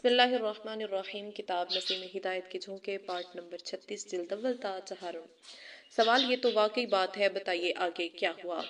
بسم اللہ الرحمن الرحیم۔ کتاب نسیم ہدایت کے جھونکے، پارٹ نمبر 36، جلد اول تا چہارم۔ سوال یہ تو واقعی بات ہے، بتائیے آگے کیا ہوا؟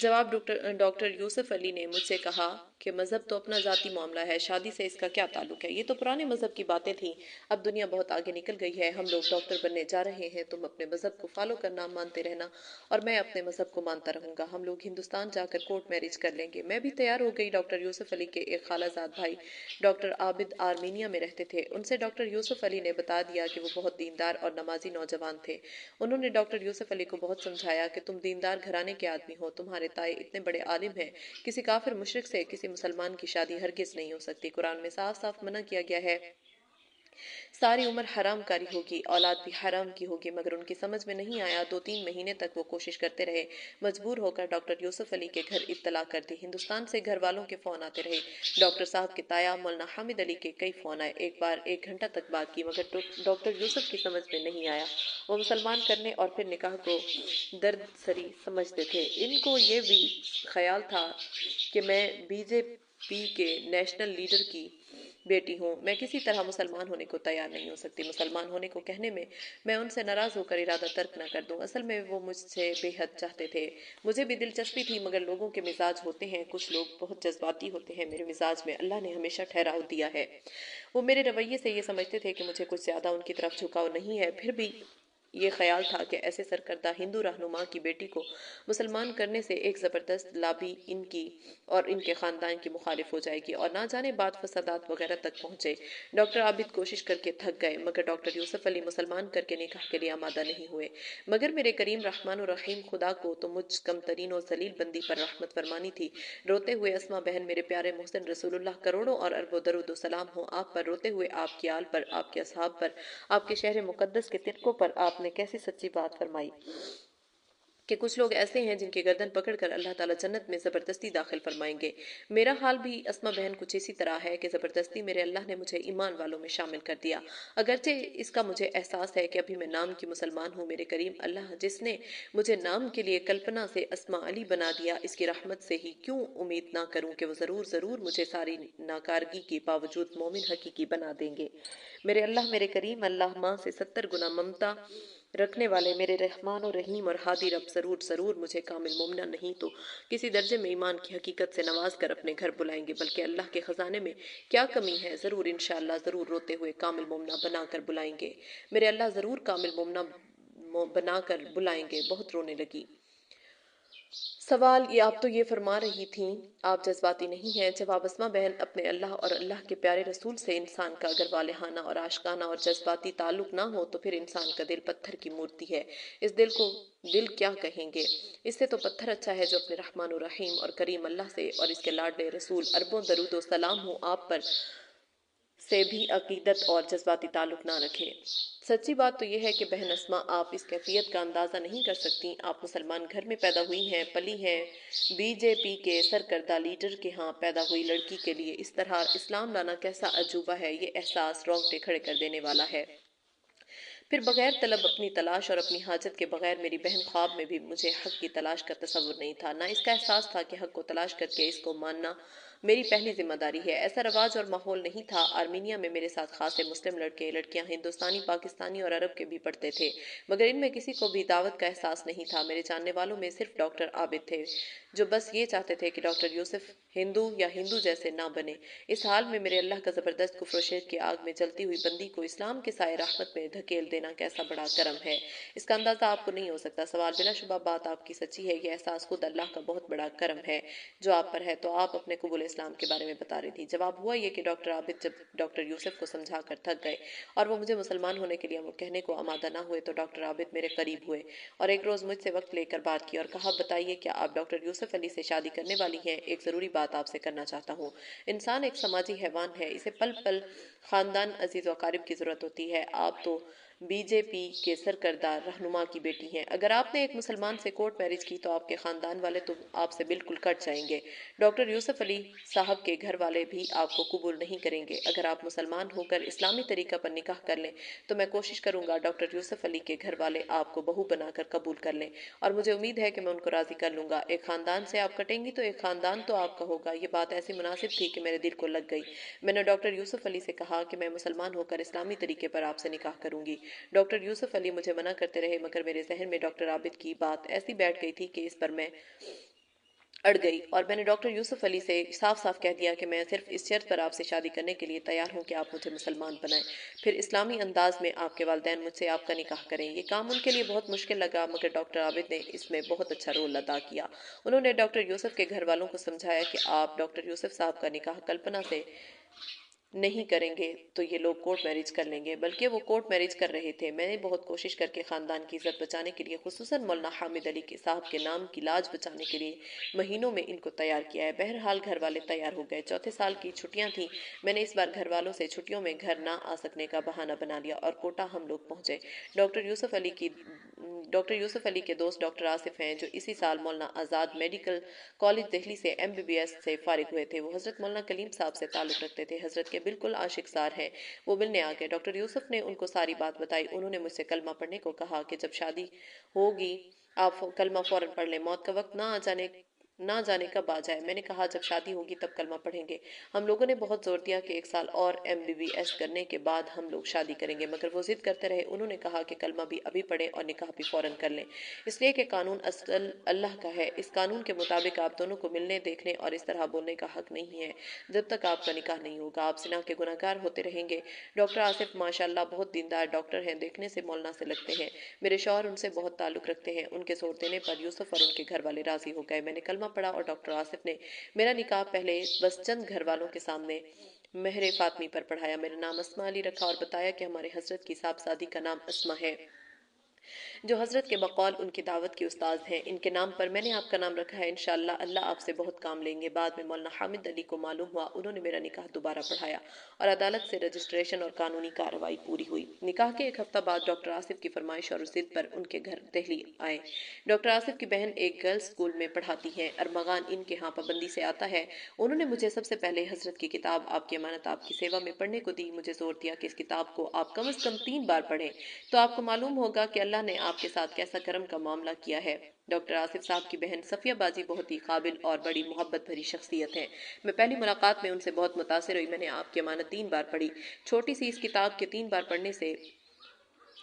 جواب ڈاکٹر یوسف علی نے مجھ سے کہا کہ مذہب تو اپنا ذاتی معاملہ ہے، شادی سے اس کا کیا تعلق ہے؟ یہ تو پرانے مذہب کی باتیں تھیں، اب دنیا بہت آگے نکل گئی ہے، ہم لوگ ڈاکٹر بننے جا رہے ہیں، تم اپنے مذہب کو فالو کرنا، مانتے رہنا، اور میں اپنے مذہب کو مانتا رہوں گا، ہم لوگ ہندوستان جا کر کورٹ میرج کر لیں گے۔ میں بھی تیار ہو گئی۔ ڈاکٹر یوسف علی کے ایک خالہ زاد بھائی ڈاکٹر عابد آرمینیا میں رہتے تھے، ان سے ڈاکٹر یوسف علی نے بتا دیا کہ وہ بہت دیندار اور نمازی نوجوان تھے۔ انہوں نے ڈاکٹر یوسف علی کو بہت سمجھایا کہ تم دیندار گھرانے کے آدمی ہو، تمہارے تائے اتنے بڑے عالم ہیں، کسی کافر مشرک سے کسی مسلمان کی شادی ہرگز نہیں ہو سکتی، قرآن میں صاف صاف منع کیا گیا ہے، ساری عمر حرام کاری ہوگی، اولاد بھی حرام کی ہوگی، مگر ان کی سمجھ میں نہیں آیا۔ 2-3 مہینے تک وہ کوشش کرتے رہے، مجبور ہو کر ڈاکٹر یوسف علی کے گھر اطلاع کر دی۔ ہندوستان سے گھر والوں کے فون آتے رہے، ڈاکٹر صاحب کے تایا مولانا حامد علی کے کئی فون آئے، ایک بار 1 گھنٹہ تک بات کی، مگر ڈاکٹر یوسف کی سمجھ میں نہیں آیا۔ وہ مسلمان کرنے اور پھر نکاح کو درد سری سمجھتے تھے۔ ان کو یہ بھی خیال تھا کہ میں BJP کے نیشنل لیڈر کی بیٹی ہوں، میں کسی طرح مسلمان ہونے کو تیار نہیں ہو سکتی، مسلمان ہونے کو کہنے میں ان سے ناراض ہو کر ارادہ ترک نہ کر دوں۔ اصل میں وہ مجھ سے بے حد چاہتے تھے، مجھے بھی دلچسپی تھی، مگر لوگوں کے مزاج ہوتے ہیں، کچھ لوگ بہت جذباتی ہوتے ہیں، میرے مزاج میں اللہ نے ہمیشہ ٹھہراؤ دیا ہے۔ وہ میرے رویے سے یہ سمجھتے تھے کہ مجھے کچھ زیادہ ان کی طرف جھکاؤ نہیں ہے، پھر بھی یہ خیال تھا کہ ایسے سرکردہ ہندو رہنما کی بیٹی کو مسلمان کرنے سے ایک زبردست لابی ان کی اور ان کے خاندان کی مخالف ہو جائے گی اور نہ جانے بات فسادات وغیرہ تک پہنچے۔ ڈاکٹر عابد کوشش کر کے تھک گئے، مگر ڈاکٹر یوسف علی مسلمان کر کے نکاح کے لیے آمادہ نہیں ہوئے۔ مگر میرے کریم رحمان الرحیم خدا کو تو مجھ کم ترین و ذلیل بندی پر رحمت فرمانی تھی۔ روتے ہوئے اسما بہن، میرے پیارے محسن رسول اللہ، کروڑوں اور اربوں درود و سلام ہوں آپ پر، روتے ہوئے آپ کی آل پر، آپ کے اصحاب پر، آپ کے شہر مقدس کے ترکوں پر، آپ نے کیسی سچی بات فرمائی کہ کچھ لوگ ایسے ہیں جن کی گردن پکڑ کر اللہ تعالیٰ جنت میں زبردستی داخل فرمائیں گے۔ میرا حال بھی اسما بہن کچھ اسی طرح ہے کہ زبردستی میرے اللہ نے مجھے ایمان والوں میں شامل کر دیا۔ اگرچہ اس کا مجھے احساس ہے کہ ابھی میں نام کی مسلمان ہوں، میرے کریم اللہ جس نے مجھے نام کے لیے کلپنا سے اسما علی بنا دیا، اس کی رحمت سے ہی کیوں امید نہ کروں کہ وہ ضرور مجھے ساری ناکارگی کے باوجود مومن حقیقی بنا دیں گے۔ میرے اللہ، میرے کریم اللہ، ماں سے 70 گنا ممتا رکھنے والے میرے رحمان و رحیم اور ہادی رب، ضرور مجھے کامل مومنہ نہیں تو کسی درجے میں ایمان کی حقیقت سے نواز کر اپنے گھر بلائیں گے، بلکہ اللہ کے خزانے میں کیا کمی ہے، ضرور انشاءاللہ ضرور روتے ہوئے کامل مومنہ بنا کر بلائیں گے، میرے اللہ ضرور کامل مومنہ بنا کر بلائیں گے۔ بہت رونے لگی۔ سوال یہ آپ تو یہ فرما رہی تھیں آپ جذباتی نہیں ہیں۔ جواب اسما بہن، اپنے اللہ اور اللہ کے پیارے رسول سے انسان کا اگر والہانہ اور عاشقانہ اور جذباتی تعلق نہ ہو تو پھر انسان کا دل پتھر کی مورتی ہے، اس دل کو دل کیا کہیں گے؟ اس سے تو پتھر اچھا ہے جو اپنے رحمان و رحیم اور کریم اللہ سے اور اس کے لاڈلے رسول اربوں درود و سلام ہوں آپ پر سے بھی عقیدت اور جذباتی تعلق نہ رکھے۔ سچی بات تو یہ ہے کہ بہن اسما، آپ اس کیفیت کا اندازہ نہیں کر سکتی۔ آپ مسلمان گھر میں پیدا ہوئی ہیں، پلی ہیں، BJP کے سرکردہ لیڈر کے ہاں پیدا ہوئی لڑکی کے لیے اس طرح اسلام لانا کیسا عجوبہ ہے، یہ احساس رونگٹے کھڑے کر دینے والا ہے۔ پھر بغیر طلب اپنی تلاش اور اپنی حاجت کے بغیر میری بہن خواب میں بھی مجھے حق کی تلاش کا تصور نہیں تھا، نہ اس کا احساس تھا کہ حق کو تلاش کر کے اس کو ماننا میری پہلی ذمہ داری ہے۔ ایسا رواج اور ماحول نہیں تھا۔ آرمینیا میں میرے ساتھ خاصے مسلم لڑکے لڑکیاں ہندوستانی، پاکستانی اور عرب کے بھی پڑھتے تھے، مگر ان میں کسی کو بھی دعوت کا احساس نہیں تھا۔ میرے جاننے والوں میں صرف ڈاکٹر عابد تھے جو بس یہ چاہتے تھے کہ ڈاکٹر یوسف ہندو یا ہندو جیسے نہ بنے۔ اس حال میں میرے اللہ کا زبردست کفر و شرک کی آگ میں جلتی ہوئی بندی کو اسلام کے سائے رحمت میں دھکیل دینا کیسا بڑا کرم ہے، اس کا اندازہ آپ کو نہیں ہو سکتا۔ سوال بلا شبہ بات آپ کی سچی ہے، یہ احساس خود اللہ کا بہت بڑا کرم ہے جو آپ پر ہے۔ تو آپ اپنے قبول اسلام کے بارے میں بتا رہی تھی۔ جواب ہوا یہ کہ ڈاکٹر عابد جب ڈاکٹر یوسف کو سمجھا کر تھک گئے اور وہ مجھے مسلمان ہونے کے لیے کہنے کو آمادہ نہ ہوئے تو ڈاکٹر عابد میرے قریب ہوئے اور ایک روز مجھ سے وقت لے کر بات کی اور کہا، بتائیے کیا آپ ڈاکٹر یوسف علی سے شادی کرنے والی ہیں؟ ایک ضروری بات آپ سے کرنا چاہتا ہوں۔ انسان ایک سماجی حیوان ہے، اسے پل پل خاندان، عزیز و اقارب کی ضرورت ہوتی ہے۔ آپ تو BJP کے سرکردہ رہنما کی بیٹی ہیں۔ اگر آپ نے ایک مسلمان سے کورٹ میرج کی تو آپ کے خاندان والے تو آپ سے بالکل کٹ جائیں گے۔ ڈاکٹر یوسف علی صاحب کے گھر والے بھی آپ کو قبول نہیں کریں گے۔ اگر آپ مسلمان ہو کر اسلامی طریقہ پر نکاح کر لیں تو میں کوشش کروں گا ڈاکٹر یوسف علی کے گھر والے آپ کو بہو بنا کر قبول کر لیں، اور مجھے امید ہے کہ میں ان کو راضی کر لوں گا۔ ایک خاندان سے آپ کٹیں گی تو ایک خاندان تو آپ کا ہوگا۔ یہ بات ایسی مناسب تھی کہ میرے دل کو لگ گئی۔ میں نے ڈاکٹر یوسف علی سے کہا کہ میں مسلمان ہو کر اسلامی طریقے پر آپ سے نکاح کروں گی۔ ڈاکٹر یوسف علی مجھے منع کرتے رہے، مگر میرے ذہن میں ڈاکٹر عابد کی بات ایسی بیٹھ گئی تھی کہ اس پر میں اڑ گئی، اور میں نے ڈاکٹر یوسف علی سے صاف صاف کہہ دیا کہ میں صرف اس شرط پر آپ سے شادی کرنے کے لیے تیار ہوں کہ آپ مجھے مسلمان بنائیں، پھر اسلامی انداز میں آپ کے والدین مجھ سے آپ کا نکاح کریں۔ یہ کام ان کے لیے بہت مشکل لگا، مگر ڈاکٹر عابد نے اس میں بہت اچھا رول ادا کیا۔ انہوں نے ڈاکٹر یوسف کے گھر والوں کو سمجھایا کہ آپ ڈاکٹر یوسف صاحب کا نکاح کلپنا سے نہیں کریں گے تو یہ لوگ کورٹ میرج کر لیں گے، بلکہ وہ کورٹ میرج کر رہے تھے۔ میں نے بہت کوشش کر کے خاندان کی عزت بچانے کے لیے، خصوصاً مولانا حامد علی کے صاحب کے نام کی لاج بچانے کے لیے مہینوں میں ان کو تیار کیا ہے۔ بہرحال گھر والے تیار ہو گئے۔ چوتھے سال کی چھٹیاں تھیں۔ میں نے اس بار گھر والوں سے چھٹیوں میں گھر نہ آ سکنے کا بہانہ بنا لیا اور کوٹا ہم لوگ پہنچے۔ ڈاکٹر یوسف علی کے دوست ڈاکٹر آصف ہیں، جو اسی سال مولانا آزاد میڈیکل کالج دہلی سے MBBS سے فارغ ہوئے تھے۔ وہ حضرت مولانا کلیم صاحب سے تعلق رکھتے تھے، حضرت کے بالکل عاشق سار ہیں۔ وہ ملنے آ گئے۔ ڈاکٹر یوسف نے ان کو ساری بات بتائی۔ انہوں نے مجھ سے کلمہ پڑھنے کو کہا کہ جب شادی ہوگی آپ کلمہ فوراً پڑھ لیں، موت کا وقت نہ جانے کب آ جائے۔ میں نے کہا جب شادی ہوگی تب کلمہ پڑھیں گے۔ ہم لوگوں نے بہت زور دیا کہ 1 سال اور MBBS کرنے کے بعد ہم لوگ شادی کریں گے، مگر وہ ضد کرتے رہے۔ انہوں نے کہا کہ کلمہ بھی ابھی پڑھیں اور نکاح بھی فوراً کر لیں، اس لیے کہ قانون اصل اللہ کا ہے۔ اس قانون کے مطابق آپ دونوں کو ملنے، دیکھنے اور اس طرح بولنے کا حق نہیں ہے جب تک آپ کا نکاح نہیں ہوگا۔ آپ زنا کے گنہگار ہوتے رہیں گے۔ ڈاکٹر آصف ماشاءاللہ بہت دیندار ڈاکٹر ہیں، دیکھنے سے مولانا سے لگتے ہیں۔ میرے شوہر ان سے بہت تعلق رکھتے ہیں۔ ان کے زور دینے پر یوسف اور ان کے گھر والے راضی ہو گئے۔ میں نے کلمہ پڑھا اور ڈاکٹر آصف نے میرا نکاح پہلے بس چند گھر والوں کے سامنے مہر فاطمی پر پڑھایا۔ میرا نام اسماء علی رکھا اور بتایا کہ ہمارے حضرت کی صاحبزادی کا نام اسماء ہے، جو حضرت کے بقول ان کی دعوت کی استاذ ہیں۔ ان کے نام پر میں نے آپ کا نام رکھا ہے، انشاءاللہ اللہ آپ سے بہت کام لیں گے۔ بعد میں مولانا حامد علی کو معلوم ہوا، انہوں نے میرا نکاح دوبارہ پڑھایا اور عدالت سے رجسٹریشن اور قانونی کارروائی پوری ہوئی۔ نکاح کے 1 ہفتہ بعد ڈاکٹر آصف کی فرمائش اور ضد پر ان کے گھر دہلی آئے۔ ڈاکٹر آصف کی بہن ایک گرلز اسکول میں پڑھاتی ہیں، ارمغان ان کے ہاں پابندی سے آتا ہے۔ انہوں نے مجھے سب سے پہلے حضرت کی کتاب آپ کی امانت آپ کی سیوا میں پڑھنے کو دی۔ مجھے زور دیا کہ اس کتاب کو آپ کم از کم 3 بار پڑھیں تو آپ کو معلوم ہوگا کہ اللہ نے آپ کے ساتھ کیسا کرم کا معاملہ کیا ہے۔ ڈاکٹر آصف صاحب کی بہن صفیہ بازی بہت ہی قابل اور بڑی محبت بھری شخصیت ہے۔ میں پہلی ملاقات میں ان سے بہت متاثر ہوئی۔ میں نے آپ کی امانت 3 بار پڑھی۔ چھوٹی سی اس کتاب کے 3 بار پڑھنے سے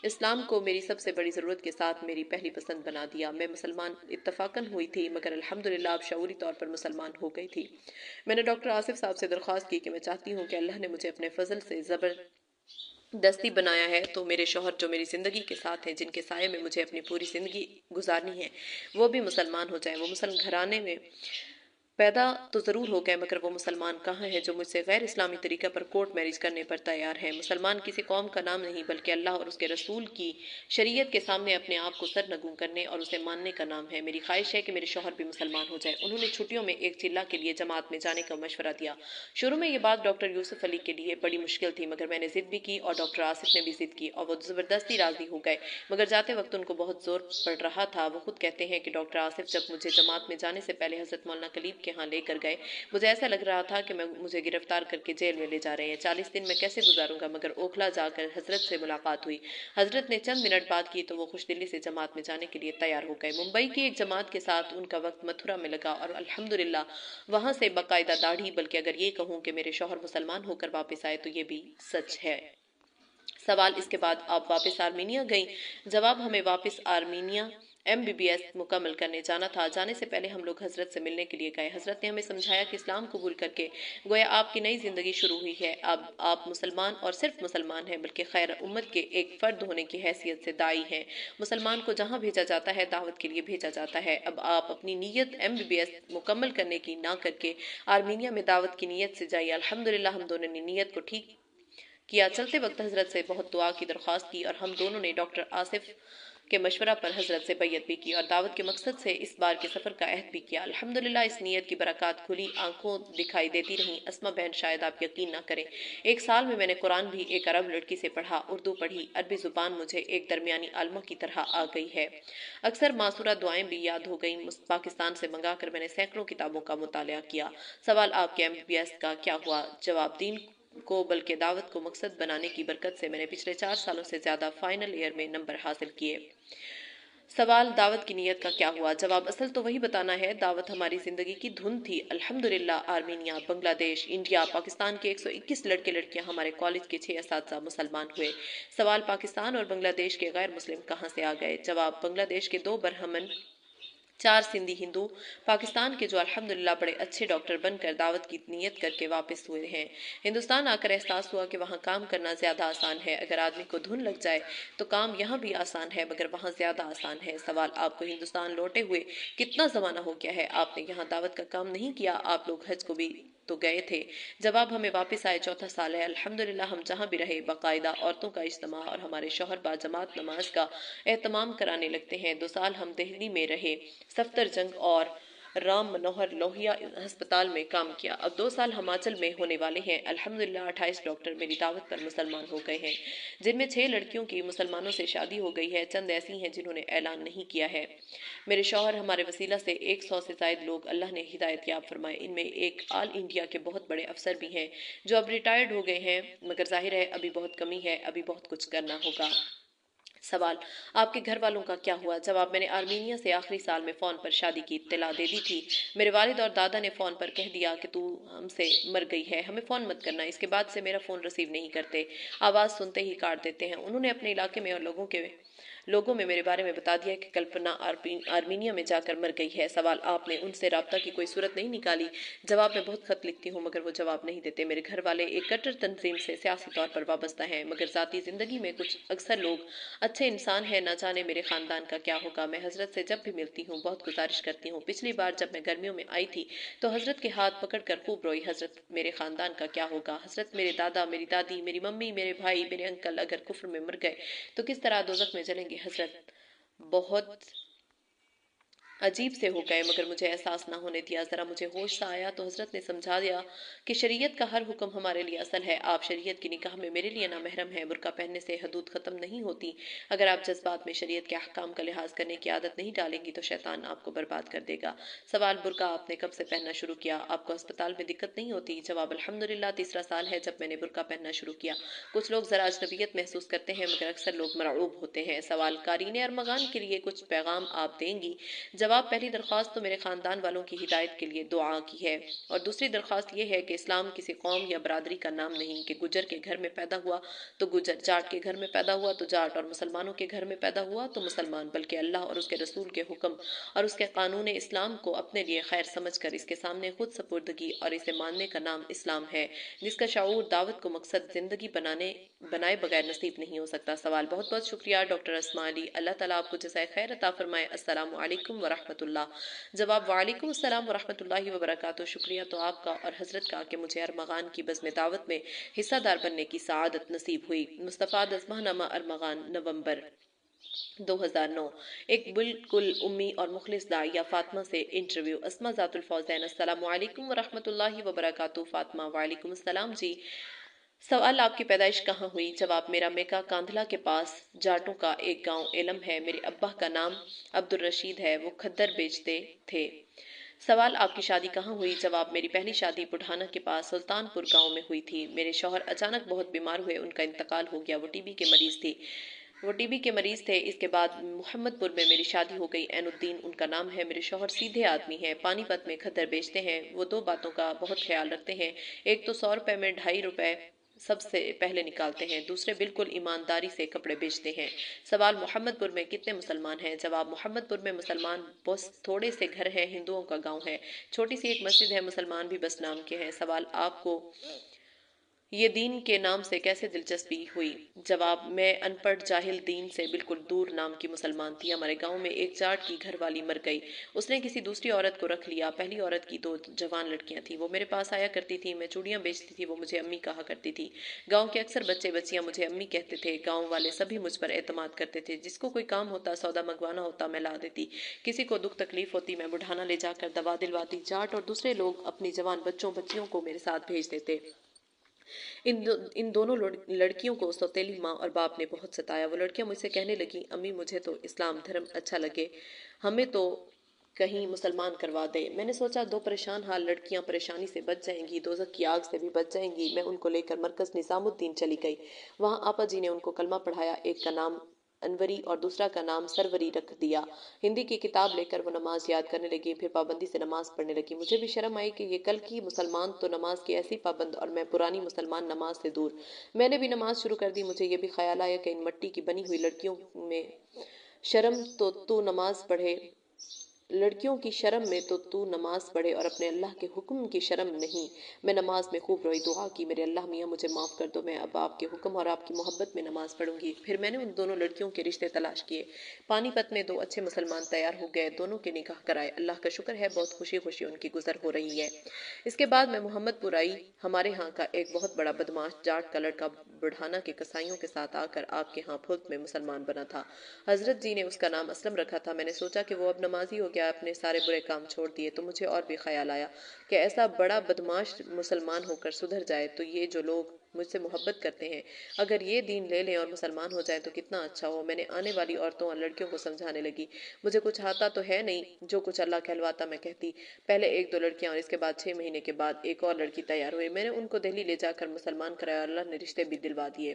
اسلام کو میری سب سے بڑی ضرورت کے ساتھ میری پہلی پسند بنا دیا۔ میں مسلمان اتفاقاً ہوئی تھی، مگر الحمدللہ اب شعوری طور پر مسلمان ہو گئی تھی۔ میں نے ڈاکٹر آصف صاحب سے درخواست کی کہ میں چاہتی ہوں کہ اللہ نے مجھے اپنے فضل سے زبردستی بنایا ہے تو میرے شوہر جو میری زندگی کے ساتھ ہیں، جن کے سائے میں مجھے اپنی پوری زندگی گزارنی ہے، وہ بھی مسلمان ہو جائیں۔ وہ مسلم گھرانے میں پیدا تو ضرور ہو گئے، مگر وہ مسلمان کہاں ہیں جو مجھ سے غیر اسلامی طریقہ پر کورٹ میرج کرنے پر تیار ہیں۔ مسلمان کسی قوم کا نام نہیں بلکہ اللہ اور اس کے رسول کی شریعت کے سامنے اپنے آپ کو سرنگوں کرنے اور اسے ماننے کا نام ہے۔ میری خواہش ہے کہ میرے شوہر بھی مسلمان ہو جائے۔ انہوں نے چھٹیوں میں ایک چلہ کے لیے جماعت میں جانے کا مشورہ دیا۔ شروع میں یہ بات ڈاکٹر یوسف علی کے لیے بڑی مشکل تھی، مگر میں نے ضد بھی کی اور ڈاکٹر آصف نے بھی ضد کی اور وہ زبردستی راضی ہو گئے، مگر جاتے وقت ان کو بہت زور پڑ رہا تھا۔ وہ خود کہتے ہیں کہ ڈاکٹر آصف جب مجھے جماعت میں جانے سے پہلے حضرت مولانا کلیم کے ہاں لے کر گئے، مجھے ایسا لگ رہا تھا کہ مجھے گرفتار کر کے جیل میں لے جا رہے ہیں۔ 40 دن میں کیسے گزاروں گا، مگر اوکھلا جا کر حضرت سے ملاقات ہوئی۔ حضرت نے چند منٹ بات کی تو وہ خوش دلی سے جماعت میں جانے کے لیے تیار ہو گئے۔ ممبئی کی ایک جماعت کے ساتھ ان کا وقت متھرا میں لگا اور الحمدللہ وہاں سے باقاعدہ داڑھی، بلکہ اگر یہ کہوں کہ میرے شوہر مسلمان ہو کر واپس آئے تو یہ بھی سچ ہے۔ سوال اس کے بعد آپ واپس آرمینیا گئیں؟ جواب ہمیں واپس آرمینیا MBBS مکمل کرنے جانا تھا۔ جانے سے پہلے ہم لوگ حضرت سے ملنے کے لیے گئے۔ حضرت نے ہمیں سمجھایا کہ اسلام قبول کر کے گویا آپ کی نئی زندگی شروع ہوئی ہے۔ اب آپ مسلمان اور صرف مسلمان ہیں بلکہ خیر امت کے ایک فرد ہونے کی حیثیت سے داعی ہیں۔ مسلمان کو جہاں بھیجا جاتا ہے دعوت کے لیے بھیجا جاتا ہے۔ اب آپ اپنی نیت MBBS مکمل کرنے کی نہ کر کے آرمینیا میں دعوت کی نیت سے جائیے۔ الحمدللہ ہم دونوں نے نیت کو ٹھیک کیا۔ چلتے وقت حضرت سے بہت دعا کی درخواست کی اور ہم دونوں نے ڈاکٹر آصف کے مشورہ پر حضرت سے بیعت بھی کی اور دعوت کے مقصد سے اس بار کے سفر کا عہد بھی کیا۔ الحمدللہ اس نیت کی برکات کھلی آنکھوں دکھائی دیتی رہیں۔ اسما بہن شاید آپ یقین نہ کریں، 1 سال میں نے قرآن بھی ایک عرب لڑکی سے پڑھا، اردو پڑھی، عربی زبان مجھے ایک درمیانی عالمہ کی طرح آ گئی ہے۔ اکثر معصورہ دعائیں بھی یاد ہو گئیں۔ پاکستان سے منگا کر میں نے سینکڑوں کتابوں کا مطالعہ کیا۔ سوال آپ کے MBBS کا کیا ہوا؟ جواب دین کو بلکہ دعوت کو مقصد بنانے کی برکت سے میں نے پچھلے 4 سالوں سے زیادہ فائنل ایئر میں نمبر حاصل کیے۔ سوال دعوت کی نیت کا کیا ہوا؟ جواب اصل تو وہی بتانا ہے، دعوت ہماری زندگی کی دھن تھی۔ الحمدللہ آرمینیا، بنگلہ دیش، انڈیا، پاکستان کے 121 لڑکے لڑکیاں، ہمارے کالج کے 6 اساتذہ مسلمان ہوئے۔ سوال پاکستان اور بنگلہ دیش کے غیر مسلم کہاں سے آ گئے؟ جواب بنگلہ دیش کے 2 برہمن، 4 سندھی ہندو، پاکستان کے جو الحمدللہ بڑے اچھے ڈاکٹر بن کر دعوت کی نیت کر کے واپس ہوئے ہیں۔ ہندوستان آ کر احساس ہوا کہ وہاں کام کرنا زیادہ آسان ہے۔ اگر آدمی کو دھن لگ جائے تو کام یہاں بھی آسان ہے، مگر وہاں زیادہ آسان ہے۔ سوال آپ کو ہندوستان لوٹے ہوئے کتنا زمانہ ہو گیا ہے؟ آپ نے یہاں دعوت کا کام نہیں کیا، آپ لوگ حج کو بھی تو گئے تھے۔ جواب ہمیں واپس آئے 4تھا سال ہے۔ الحمدللہ ہم جہاں بھی رہے باقاعدہ عورتوں کا اجتماع اور ہمارے شوہر باجماعت نماز کا اہتمام کرانے لگتے ہیں۔ 2 سال ہم دہلی میں رہے، سفتر جنگ اور رام منوہر لوہیا ہسپتال میں کام کیا۔ اب 2 سال ہماچل میں ہونے والے ہیں۔ الحمدللہ 28 ڈاکٹر میری دعوت پر مسلمان ہو گئے ہیں، جن میں 6 لڑکیوں کی مسلمانوں سے شادی ہو گئی ہے، چند ایسی ہیں جنہوں نے اعلان نہیں کیا ہے۔ میرے شوہر ہمارے وسیلہ سے 100 سے زائد لوگ اللہ نے ہدایت یاب فرمائے۔ ان میں ایک آل انڈیا کے بہت بڑے افسر بھی ہیں جو اب ریٹائرڈ ہو گئے ہیں، مگر ظاہر ہے ابھی بہت کمی ہے، ابھی بہت کچھ کرنا ہوگا۔ سوال آپ کے گھر والوں کا کیا ہوا؟ جواب میں نے آرمینیا سے آخری سال میں فون پر شادی کی اطلاع دے دی تھی۔ میرے والد اور دادا نے فون پر کہہ دیا کہ تو ہم سے مر گئی ہے، ہمیں فون مت کرنا۔ اس کے بعد سے میرا فون ریسیو نہیں کرتے، آواز سنتے ہی کاٹ دیتے ہیں۔ انہوں نے اپنے علاقے میں اور لوگوں میں میرے بارے میں بتا دیا کہ کلپنا آرمینیا میں جا کر مر گئی ہے۔ سوال آپ نے ان سے رابطہ کی کوئی صورت نہیں نکالی؟ جواب میں بہت خط لکھتی ہوں مگر وہ جواب نہیں دیتے۔ میرے گھر والے ایک کٹر تنظیم سے سیاسی طور پر وابستہ ہیں، مگر ذاتی زندگی میں کچھ اکثر لوگ اچھے انسان ہیں، نہ جانے میرے خاندان کا کیا ہوگا۔ میں حضرت سے جب بھی ملتی ہوں بہت گزارش کرتی ہوں۔ پچھلی بار جب میں گرمیوں میں آئی تھی تو حضرت کے ہاتھ پکڑ کر خوب روئی۔ حضرت میرے خاندان کا کیا ہوگا؟ حضرت میرے دادا، میری دادی، میری ممی، میرے بھائی، میرے انکل اگر کفر میں مر گئے تو کس طرح دوزخ میں جلیں گے؟ حضرت بہت عجیب سے ہو گئے مگر مجھے احساس نہ ہونے دیا۔ ذرا مجھے ہوش سا آیا تو حضرت نے سمجھا دیا کہ شریعت کا ہر حکم ہمارے لیے اصل ہے۔ آپ شریعت کی نگاہ میں میرے لیے نامحرم ہیں۔ برقع پہننے سے حدود ختم نہیں ہوتی۔ اگر آپ جذبات میں شریعت کے احکام کا لحاظ کرنے کی عادت نہیں ڈالیں گی تو شیطان آپ کو برباد کر دے گا۔ سوال برقع آپ نے کب سے پہننا شروع کیا؟ آپ کو ہسپتال میں دقت نہیں ہوتی؟ جواب الحمدللہ 3 سال ہے جب میں نے برقع پہننا شروع کیا۔ کچھ لوگ ذرا اجنبیت محسوس کرتے ہیں مگر اکثر لوگ مرعوب ہوتے ہیں۔ سوال قارئین ارمغان کے لیے کچھ پیغام آپ دیں گی؟ جواب پہلی درخواست تو میرے خاندان والوں کی ہدایت کے لیے دعا کی ہے، اور دوسری درخواست یہ ہے کہ اسلام کسی قوم یا برادری کا نام نہیں کہ گجر کے گھر میں پیدا ہوا تو گجر، جاٹ کے گھر میں پیدا ہوا تو جاٹ، اور مسلمانوں کے گھر میں پیدا ہوا تو مسلمان، بلکہ اللہ اور اس کے رسول کے حکم اور اس کے قانون اسلام کو اپنے لیے خیر سمجھ کر اس کے سامنے خود سپردگی اور اسے ماننے کا نام اسلام ہے، جس کا شعور دعوت کو مقصد زندگی بنائے بغیر نصیب نہیں ہو سکتا۔ سوال بہت بہت شکریہ ڈاکٹر اسماء علی، اللہ تعالیٰ آپ کو جزائے خیر عطا فرمائے۔ السلام علیکم ورحمۃ اللہ۔ جواب وعلیکم السلام ورحمۃ اللہ وبرکاتہ۔ شکریہ تو آپ کا اور حضرت کا کہ مجھے ارمغان کی بزم دعوت میں حصہ دار بننے کی سعادت نصیب ہوئی۔ مصطفیٰ دزمہ نامہ ارمغان، نومبر 2009۔ ایک بالکل امی اور مخلص داعیہ فاطمہ سے انٹرویو۔ اسماء ذات الفوزین، السلام علیکم ورحمۃ اللہ وبرکاتہ۔ فاطمہ: وعلیکم السلام جی۔ سوال آپ کی پیدائش کہاں ہوئی؟ جواب میرا میکا کاندھلا کے پاس جاٹوں کا ایک گاؤں علم ہے۔ میرے ابا کا نام عبدالرشید ہے، وہ کھدر بیچتے تھے۔ سوال آپ کی شادی کہاں ہوئی؟ جواب میری پہلی شادی بڑھانا کے پاس سلطان پور گاؤں میں ہوئی تھی۔ میرے شوہر اچانک بہت بیمار ہوئے، ان کا انتقال ہو گیا، وہ ٹی بی کے مریض تھے۔ اس کے بعد محمد پور میں میری شادی ہو گئی، عین الدین ان کا نام ہے۔ میرے شوہر سیدھے آدمی ہیں، پانی پت میں کھدر بیچتے ہیں۔ وہ 2 باتوں کا بہت خیال رکھتے ہیں، ایک تو 100 روپے میں 2.5 روپے سب سے پہلے نکالتے ہیں، دوسرے بالکل ایمانداری سے کپڑے بیچتے ہیں۔ سوال محمد پور میں کتنے مسلمان ہیں؟ جواب محمد پور میں مسلمان بس تھوڑے سے گھر ہیں، ہندوؤں کا گاؤں ہے، چھوٹی سی ایک مسجد ہے، مسلمان بھی بس نام کے ہیں۔ سوال آپ کو یہ دین کے نام سے کیسے دلچسپی ہوئی؟ جواب: میں ان پڑھ جاہل دین سے بالکل دور نام کی مسلمان تھی۔ ہمارے گاؤں میں ایک جاٹ کی گھر والی مر گئی، اس نے کسی دوسری عورت کو رکھ لیا۔ پہلی عورت کی 2 جوان لڑکیاں تھیں، وہ میرے پاس آیا کرتی تھی، میں چوڑیاں بیچتی تھی، وہ مجھے امی کہا کرتی تھی۔ گاؤں کے اکثر بچے بچیاں مجھے امی کہتے تھے، گاؤں والے سبھی مجھ پر اعتماد کرتے تھے، جس کو کوئی کام ہوتا، سودا منگوانا ہوتا، میں لا دیتی، کسی کو دکھ تکلیف ہوتی میں بڑھانا لے جا کر دوا دلواتی۔ جاٹ اور دوسرے لوگ اپنی جوان بچوں بچیوں کو میرے ساتھ بھیج دیتے۔ ان دونوں لڑکیوں کو سوتیلی ماں اور باپ نے بہت ستایا۔ وہ لڑکیاں مجھ سے کہنے لگیں، امی مجھے تو اسلام دھرم اچھا لگے، ہمیں تو کہیں مسلمان کروا دے۔ میں نے سوچا 2 پریشان حال لڑکیاں پریشانی سے بچ جائیں گی، دوزخ کی آگ سے بھی بچ جائیں گی۔ میں ان کو لے کر مرکز نظام الدین چلی گئی۔ وہاں آپا جی نے ان کو کلمہ پڑھایا، ایک کا نام انوری اور دوسرا کا نام سروری رکھ دیا۔ ہندی کی کتاب لے کر وہ نماز یاد کرنے لگی، پھر پابندی سے نماز پڑھنے لگی۔ مجھے بھی شرم آئی کہ یہ کل کی مسلمان تو نماز کی ایسی پابند اور میں پرانی مسلمان نماز سے دور۔ میں نے بھی نماز شروع کر دی۔ مجھے یہ بھی خیال آیا کہ ان مٹی کی بنی ہوئی لڑکیوں میں شرم تو نماز پڑھے، لڑکیوں کی شرم میں تو نماز پڑھے اور اپنے اللہ کے حکم کی شرم نہیں۔ میں نماز میں خوب روئی، دعا کی، میرے اللہ میاں مجھے معاف کر دو، میں اب آپ کے حکم اور آپ کی محبت میں نماز پڑھوں گی۔ پھر میں نے ان دونوں لڑکیوں کے رشتے تلاش کیے۔ پانی پت میں 2 اچھے مسلمان تیار ہو گئے، دونوں کے نکاح کرائے۔ اللہ کا شکر ہے بہت خوشی خوشی ان کی گزر ہو رہی ہے۔ اس کے بعد میں محمد پور آئی۔ ہمارے ہاں کا ایک بہت بڑا بدماش جاٹ کا لڑکا بڑھانا کے قصائیوں کے ساتھ آ کر آپ کے ہاں پھلت میں مسلمان بنا تھا۔ حضرت جی نے اس کا نام اسلم رکھا تھا۔ میں نے سوچا کہ وہ اب نمازی ہو گیا، اپنے سارے برے کام چھوڑ دیے، تو مجھے اور بھی خیال آیا کہ ایسا بڑا بدماش مسلمان ہو کر سدھر جائے تو یہ جو لوگ مجھ سے محبت کرتے ہیں، اگر یہ دین لے لیں اور مسلمان ہو جائیں تو کتنا اچھا ہو۔ میں نے آنے والی عورتوں اور لڑکیوں کو سمجھانے لگی۔ مجھے کچھ آتا تو ہے نہیں، جو کچھ اللہ کہلواتا میں کہتی۔ پہلے 1-2 لڑکیاں اور اس کے بعد 6 مہینے کے بعد ایک اور لڑکی تیار ہوئی۔ میں نے ان کو دہلی لے جا کر مسلمان کرایا اور اللہ نے رشتے بھی دلوا دیے۔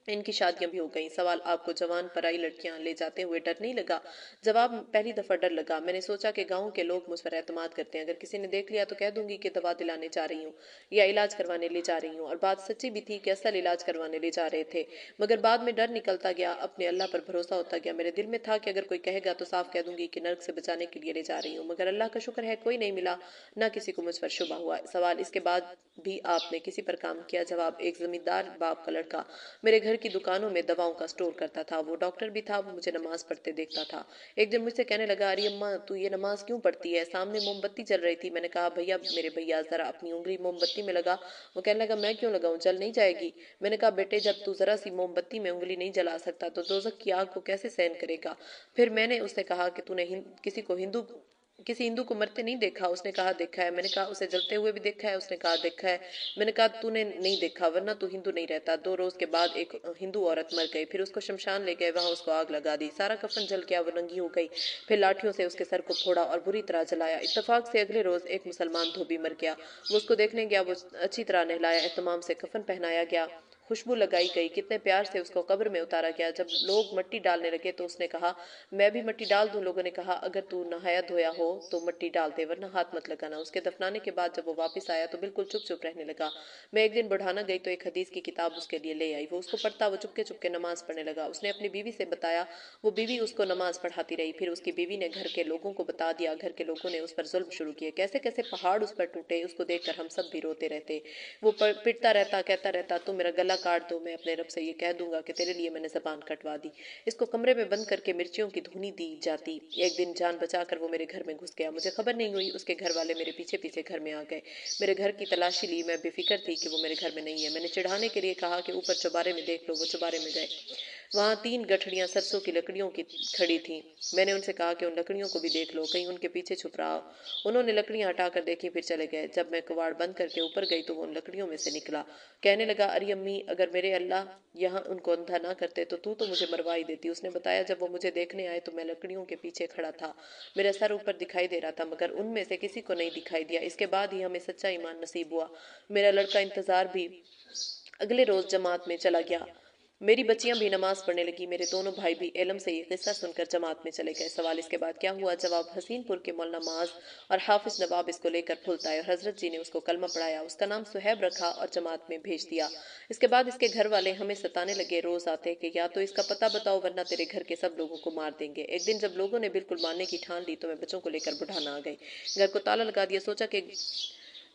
ان کی شادیاں بھی ہو گئیں۔ سوال: آپ کو جوان پرائی لڑکیاں لے جاتے ہوئے ڈر نہیں لگا؟ جواب: پہلی دفعہ ڈر لگا۔ میں نے سوچا کہ گاؤں کے لوگ مجھ پر اعتماد کرتے ہیں، اگر کسی نے دیکھ لیا تو کہہ دوں گی کہ دوا دلانے جا رہی ہوں یا علاج کروانے لے جا رہی ہوں، اور بات سچی بھی تھی کہ اصل علاج کروانے لے جا رہے تھے۔ مگر بعد میں ڈر نکلتا گیا، اپنے اللہ پر بھروسہ ہوتا گیا۔ میرے دل میں تھا کہ اگر کوئی کہے گا تو صاف کہہ دوں گی کہ نرک سے بچانے کے لیے لے جا رہی ہوں، مگر اللہ کا شکر ہے کوئی نہیں ملا، نہ کسی کو مجھ پر شبہ ہوا۔ سوال: اس کے بعد بھی آپ نے کسی پر کام کیا؟ جواب: ایک زمیندار باپ کا لڑکا میرے گھر کی دکانوں میں دواؤں کا سٹور کرتا تھا، وہ ڈاکٹر بھی تھا، وہ مجھے نماز پڑھتے دیکھتا تھا۔ ایک دن مجھ سے کہنے لگا، ارے اماں تو یہ نماز کیوں پڑھتی ہے؟ سامنے موم بتی جل رہی تھی۔ میں نے کہا، بھیا میرے بھیا ذرا اپنی انگلی موم بتی میں لگا۔ وہ کہنے لگا، میں کیوں لگاؤں، جل نہیں جائے گی؟ میں نے کہا، بیٹے جب تو ذرا سی موم بتی میں انگلی نہیں جلا سکتا تو دوزخ کی آگ کو کیسے سہن کرے گا؟ پھر میں نے اس سے کہا کہ تو نے کسی ہندو کو مرتے نہیں دیکھا؟ اس نے کہا دیکھا ہے۔ میں نے کہا اسے جلتے ہوئے بھی دیکھا ہے؟ اس نے کہا دیکھا ہے۔ میں نے کہا تو نے نہیں دیکھا ورنہ تو ہندو نہیں رہتا۔ 2 روز کے بعد ایک ہندو عورت مر گئی، پھر اس کو شمشان لے گئے، وہاں اس کو آگ لگا دی، سارا کفن جل گیا، وہ ننگی ہو گئی، پھر لاٹھیوں سے اس کے سر کو پھوڑا اور بری طرح جلایا۔ اتفاق سے اگلے روز ایک مسلمان دھوبی مر گیا، وہ اس کو دیکھنے گیا، وہ اچھی طرح نہلایا، اہتمام سے کفن پہنایا گیا، خوشبو لگائی گئی، کتنے پیار سے اس کو قبر میں اتارا گیا۔ جب لوگ مٹی ڈالنے لگے تو اس نے کہا، میں بھی مٹی ڈال دوں؟ لوگوں نے کہا، اگر تو نہایا دھویا ہو تو مٹی ڈال دے ورنہ ہاتھ مت لگانا۔ اس کے دفنانے کے بعد جب وہ واپس آیا تو بالکل چپ چپ رہنے لگا۔ میں ایک دن بڑھانا گئی تو ایک حدیث کی کتاب اس کے لیے لے آئی، وہ اس کو پڑھتا، وہ چپکے چپکے نماز پڑھنے لگا۔ اس نے اپنی بیوی سے بتایا، وہ بیوی اس کو نماز پڑھاتی رہی، پھر اس کی بیوی نے گھر کے لوگوں کو بتا دیا، گھر کے لوگوں نے اس پر ظلم شروع کیے، کیسے کیسے پہاڑ اس پر ٹوٹے، اس کو دیکھ کر ہم سب بھی روتے رہتے۔ وہ پٹتا رہتا، کہتا رہتا، تم میرا گلا کاٹ دو، میں اپنے رب سے یہ کہہ دوں گا کہ تیرے لیے میں نے زبان کٹوا دی۔ اس کو کمرے میں بند کر کے مرچیوں کی دھنی دی جاتی۔ ایک دن جان بچا کر وہ میرے گھر میں گھس گیا، مجھے خبر نہیں ہوئی، اس کے گھر والے میرے پیچھے پیچھے گھر میں آ گئے، میرے گھر کی تلاشی لی، میں بے فکر تھی کہ وہ میرے گھر میں نہیں ہے۔ میں نے چڑھانے کے لیے کہا کہ اوپر چوبارے میں دیکھ لو، وہ چوبارے میں گئے، وہاں 3 گٹھڑیاں سرسوں کی لکڑیوں کی کھڑی تھیں۔ میں نے ان سے کہا کہ ان لکڑیوں کو بھی دیکھ لو، کہیں ان کے پیچھے چھپ رہا ہو۔ انہوں نے لکڑیاں ہٹا کر دیکھی، پھر چلے گئے۔ جب میں کواڑ بند کر کے اوپر گئی تو وہ ان لکڑیوں میں سے نکلا، کہنے لگا، ارے امی اگر میرے اللہ یہاں ان کو اندھا نہ کرتے تو مجھے مروا ہی دیتی۔ اس نے بتایا، جب وہ مجھے دیکھنے آئے تو میں لکڑیوں کے پیچھے کھڑا تھا، میرا سر اوپر دکھائی دے رہا تھا، مگر ان میں سے کسی کو نہیں دکھائی دیا۔ اس کے بعد ہی ہمیں سچا ایمان نصیب ہوا۔ میرا لڑکا انتظار بھی اگلے روز جماعت میں چلا گیا، میری بچیاں بھی نماز پڑھنے لگی، میرے دونوں بھائی بھی علم سے یہ قصہ سن کر جماعت میں چلے گئے۔ سوال: اس کے بعد کیا ہوا؟ جواب: حسین پور کے مولانا معاذ اور حافظ نواب اس کو لے کر پھلت آئے اور حضرت جی نے اس کو کلمہ پڑھایا، اس کا نام صہیب رکھا اور جماعت میں بھیج دیا۔ اس کے بعد اس کے گھر والے ہمیں ستانے لگے، روز آتے کہ یا تو اس کا پتہ بتاؤ ورنہ تیرے گھر کے سب لوگوں کو مار دیں گے۔ ایک دن جب لوگوں نے بالکل ماننے کی ٹھان لی تو میں بچوں کو لے کر بڑھانا آ گئی، گھر کو تالا لگا دیا، سوچا کہ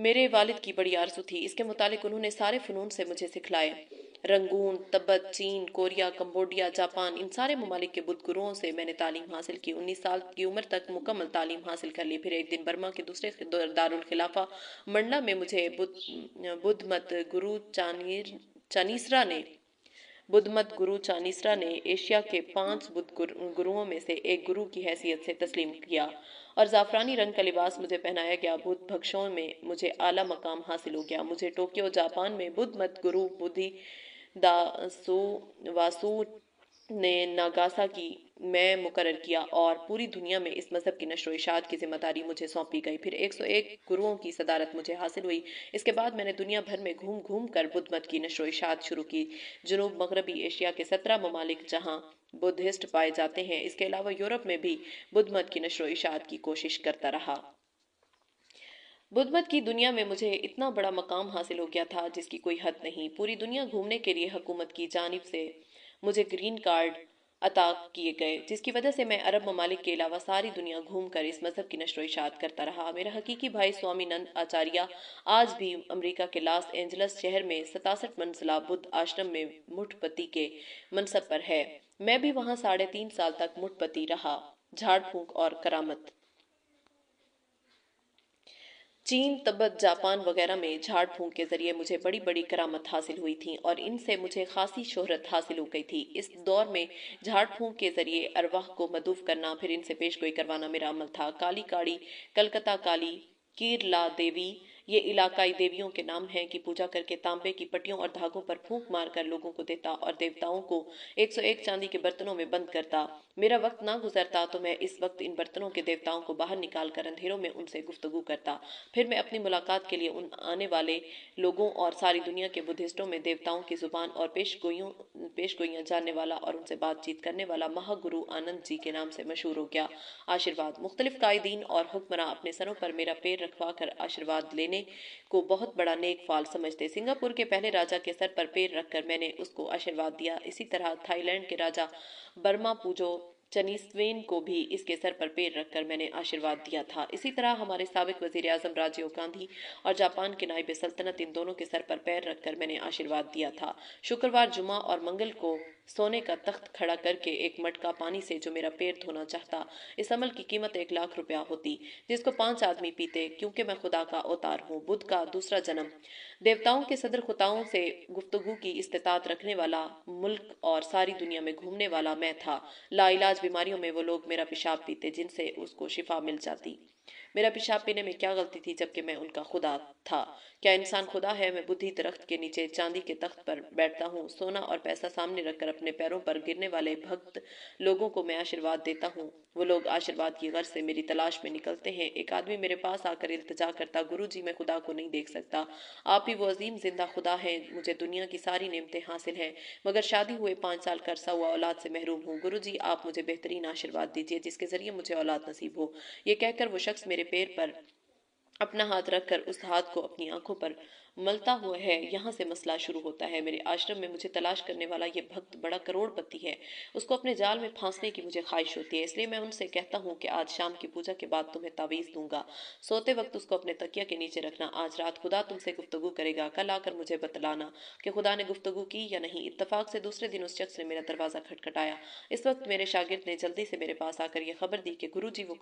میرے والد کی بڑی آرزو تھی، اس کے متعلق انہوں نے سارے فنون سے مجھے سکھلائے۔ رنگون، تبت، چین، کوریا، کمبوڈیا، جاپان، ان سارے ممالک کے بدھ گروؤں سے میں نے تعلیم حاصل کی۔ 19 سال کی عمر تک مکمل تعلیم حاصل کر لی۔ پھر ایک دن برما کے دوسرے دارالخلافہ منڈلا میں مجھے بدھ مت گرو چانیسرا نے ایشیا کے 5 بدھ گروؤں میں سے ایک گرو کی حیثیت سے تسلیم کیا اور زعفرانی رنگ کا لباس مجھے پہنایا گیا۔ بدھ بھکشوں میں مجھے اعلیٰ مقام حاصل ہو گیا۔ مجھے ٹوکیو، جاپان میں بدھ مت گرو بدھی داسو واسو نے ناگاساکی میں مقرر کیا اور پوری دنیا میں اس مذہب کی نشر و اشاعت کی ذمہ داری مجھے سونپی گئی۔ پھر 101 گروؤں کی صدارت مجھے حاصل ہوئی۔ اس کے بعد میں نے دنیا بھر میں گھوم گھوم کر بدھ مت کی نشر و اشاعت شروع کی۔ جنوب مغربی ایشیا کے 17 ممالک جہاں بدھسٹ پائے جاتے ہیں، اس کے علاوہ یورپ میں بھی بدھ مت کی نشر و اشاعت کی کوشش کرتا رہا۔ بدھ مت کی دنیا میں مجھے اتنا بڑا مقام حاصل ہو گیا تھا جس کی کوئی حد نہیں۔ پوری دنیا گھومنے کے لیے حکومت کی جانب سے مجھے گرین کارڈ عطا کیے گئے، جس کی وجہ سے میں عرب ممالک کے علاوہ ساری دنیا گھوم کر اس مذہب کی نشر و اشاعت کرتا رہا۔ میرا حقیقی بھائی سوامی نند آچاریہ آج بھی امریکہ کے لاس اینجلس شہر میں 67 منزلہ بدھ آشرم میں مٹھ پتی کے منصب پر ہے۔ میں بھی وہاں 3.5 سال تک مٹھ پتی رہا۔ جھاڑ پھونک اور کرامت۔ چین، تبت، جاپان وغیرہ میں جھاڑ پھونک کے ذریعے مجھے بڑی بڑی کرامت حاصل ہوئی تھیں اور ان سے مجھے خاصی شہرت حاصل ہو گئی تھی۔ اس دور میں جھاڑ پھونک کے ذریعے ارواح کو مدعو کرنا، پھر ان سے پیش گوئی کروانا میرا عمل تھا۔ کالی کاڑی، کلکتہ کالی، کیرلا دیوی، یہ علاقائی دیویوں کے نام ہیں کہ پوجا کر کے تانبے کی پٹیوں اور دھاگوں پر پھونک مار کر لوگوں کو دیتا اور دیوتاؤں کو 101 چاندی کے برتنوں میں بند کرتا۔ میرا وقت نہ گزرتا تو میں اس وقت ان برتنوں کے دیوتاؤں کو باہر نکال کر اندھیروں میں ان سے گفتگو کرتا۔ پھر میں اپنی ملاقات کے لیے ان آنے والے لوگوں اور ساری دنیا کے بدھسٹوں میں دیوتاؤں کی زبان اور پیش گوئیاں جاننے والا اور ان سے بات چیت کرنے والا مہا گرو آنند جی کے نام سے مشہور ہو گیا۔ آشرواد۔ مختلف قائدین اور حکمراں اپنے سروں پر میرا پیر رکھوا کر آشرواد لینے کو بہت بڑا نیک فال سمجھتے۔ سنگاپور کے پہلے راجہ کے سر پر پیر رکھ کر میں نے اس کو آشرواد دیا۔ اسی طرح تھائی لینڈ کے راجہ برما پوجو چنیسوین کو بھی اس کے سر پر پیر رکھ کر میں نے آشرواد دیا تھا۔ اسی طرح ہمارے سابق وزیر اعظم راجیو گاندھی اور جاپان کے نائب سلطنت، ان دونوں کے سر پر پیر رکھ کر میں نے آشرواد دیا تھا۔ شکروار، جمعہ اور منگل کو سونے کا تخت کھڑا کر کے ایک مٹکا پانی سے جو میرا پیر دھونا چاہتا، اس عمل کی قیمت 1,00,000 روپیہ ہوتی، جس کو 5 آدمی پیتے، کیونکہ میں خدا کا اوتار ہوں، بدھ کا دوسرا جنم۔ دیوتاؤں کے صدر خطاؤں سے گفتگو کی استطاعت رکھنے والا، ملک اور ساری دنیا میں گھومنے والا میں تھا۔ لا علاج بیماریوں میں وہ لوگ میرا پیشاب پیتے جن سے اس کو شفا مل جاتی۔ میرا پیشاب پینے میں کیا غلطی تھی جبکہ میں ان کا خدا تھا؟ کیا انسان خدا ہے؟ میں بدھی درخت کے نیچے چاندی کے تخت پر بیٹھتا ہوں، سونا اور پیسہ سامنے رکھ کر اپنے پیروں پر گرنے والے بھگت لوگوں کو میں آشرواد دیتا ہوں۔ وہ لوگ آشرواد کی غرض سے میری تلاش میں نکلتے ہیں۔ ایک آدمی میرے پاس آ کر التجا کرتا، گرو جی میں خدا کو نہیں دیکھ سکتا، آپ ہی وہ عظیم زندہ خدا ہیں، مجھے دنیا کی ساری نعمتیں حاصل ہیں مگر شادی ہوئے 5 سال کا عرصہ ہوا اولاد سے محروم ہوں۔ گرو جی آپ مجھے بہترین آشرواد دیجیے جس کے ذریعے مجھے اولاد نصیب ہو۔ یہ کہہ کر وہ شخص میرے پیر پر اپنا ہاتھ رکھ کر اس ہاتھ کو اپنی آنکھوں پر ملتا ہوا ہے۔ یہاں سے مسئلہ شروع ہوتا ہے۔ میرے آشرم میں مجھے تلاش کرنے والا یہ بھگت بڑا کروڑ پتی ہے، اس کو اپنے جال میں پھانسنے کی مجھے خواہش ہوتی ہے، اس لیے میں ان سے کہتا ہوں کہ آج شام کی پوجا کے بعد تمہیں تعویذ دوں گا، سوتے وقت اس کو اپنے تکیہ کے نیچے رکھنا، آج رات خدا تم سے گفتگو کرے گا، کل آ کر مجھے بتلانا کہ خدا نے گفتگو کی یا نہیں۔ اتفاق سے دوسرے دن اس شخص نے میرا دروازہ کھٹکھٹایا۔ اس وقت میرے شاگرد نے جلدی سے میرے پاس آ کر یہ خبر دی کہ گرو جی وہ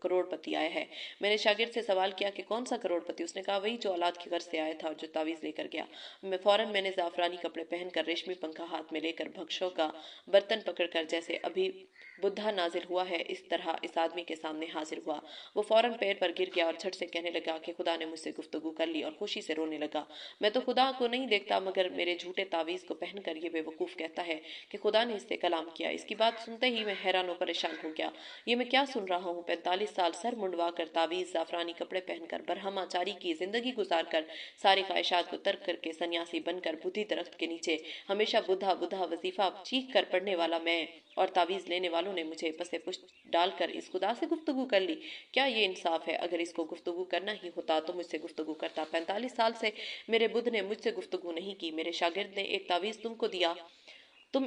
کروڑ پتی آیا ہے۔ میں نے شاگرد سے سوال کیا کہ کون سا کروڑ پتی؟ اس نے کہا وہی جو اولاد کی غرض سے آیا تھا اور جو تعویذ لے کر گیا۔ میں نے زعفرانی کپڑے پہن کر ریشمی پنکھا ہاتھ میں لے کر بھکشوں کا برتن پکڑ کر جیسے ابھی بدھا نازل ہوا ہے اس طرح اس آدمی کے سامنے حاضر ہوا۔ وہ فوراً پیر پر گر گیا اور جھٹ سے کہنے لگا کہ خدا نے مجھ سے گفتگو کر لی، اور خوشی سے رونے لگا۔ میں تو خدا کو نہیں دیکھتا مگر میرے جھوٹے تعویذ کو پہن کر یہ بے وقوف کہتا ہے کہ خدا نے اس سے کلام کیا۔ اس کی بات سنتے ہی میں حیران و پریشان ہو گیا۔ یہ میں کیا سن رہا ہوں؟ 45 سال سر منڈوا کر، تعویذ، زعفرانی کپڑے پہن کر، برہم آچاری کی زندگی گزار کر، ساری خواہشات کو ترک کر کے سنیاسی بن کر بدھی درخت کے نیچے ہمیشہ بدھا بدھا وظیفہ چیخ کر پڑھنے والا میں، اور تعویذ لینے والوں نے مجھے پسے پشت ڈال کر اس خدا سے گفتگو کر لی۔ کیا یہ انصاف ہے؟ اگر اس کو گفتگو کرنا ہی ہوتا تو مجھ سے گفتگو کرتا۔ 45 سال سے میرے بدھ نے مجھ سے گفتگو نہیں کی۔ میرے شاگرد نے ایک تعویذ تم کو دیا، تم